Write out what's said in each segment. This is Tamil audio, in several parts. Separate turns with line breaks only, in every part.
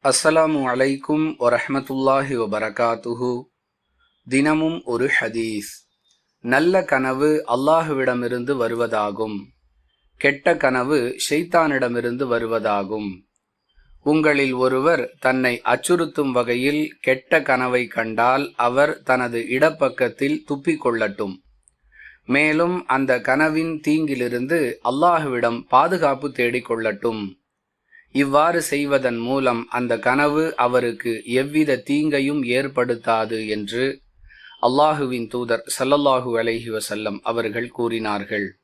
அஸ்ஸலாமு அலைக்கும் வரஹ்மத்துல்லாஹி வபரகாத்துஹு. தினமும் ஒரு ஹதீஸ். நல்ல கனவு அல்லாஹுவிடமிருந்து வருவதாகும். கெட்ட கனவு ஷைத்தானிடமிருந்து வருவதாகும். உங்களில் ஒருவர் தன்னை அச்சுறுத்தும் வகையில் கெட்ட கனவை கண்டால் அவர் தனது இடப்பக்கத்தில் துப்பிக் கொள்ளட்டும். மேலும் அந்த கனவின் தீங்கிலிருந்து அல்லாஹுவிடம் பாதுகாப்பு தேடிக்கொள்ளட்டும். இவ்வாறு செய்வதன் மூலம் அந்த கனவு அவருக்கு எவ்வித தீங்கையும் ஏற்படுத்தாது என்று அல்லாஹுவின் தூதர் ஸல்லல்லாஹு அலைஹி வஸல்லம் அவர்கள் கூறினார்கள்.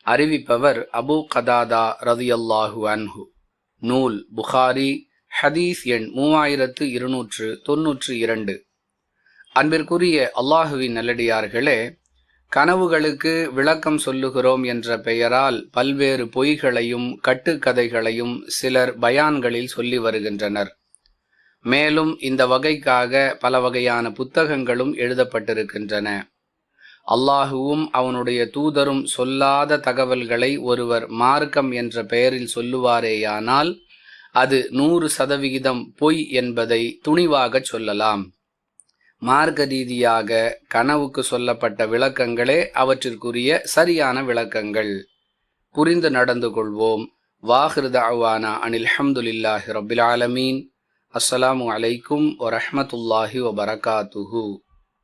அறிவிப்பவர் அபூ கதாதா ரலியல்லாஹு அன்ஹு. நூல் புகாரி, ஹதீஸ் எண் 3292. அன்பிற்குரிய அல்லாஹுவின் நல்லடியார்களே, கனவுகளுக்கு விளக்கம் சொல்லுகிறோம் என்ற பெயரால் பல்வேறு பொய்களையும் கட்டுக்கதைகளையும் சிலர் பயான்களில் சொல்லி வருகின்றனர். மேலும் இந்த வகைக்காக பல வகையான புத்தகங்களும் எழுதப்பட்டிருக்கின்றன. அல்லாஹுவும் அவனுடைய தூதரும் சொல்லாத தகவல்களை ஒருவர் மார்க்கம் என்ற பெயரில் சொல்லுவாரேயானால் அது 100% பொய் என்பதை துணிவாகச் சொல்லலாம். மார்க்க ரீதியாக கனவுக்கு சொல்லப்பட்ட விளக்கங்களே அவற்றிற்குரிய சரியான விளக்கங்கள். புரிந்து நடந்து கொள்வோம். வாஹிரு தஅவானா அனில் ஹம்துலில்லாஹி ரப்பில் ஆலமீன். அஸ்ஸலாமு அலைக்கும் வரஹ்மத்துல்லாஹி வபரகாத்துஹு.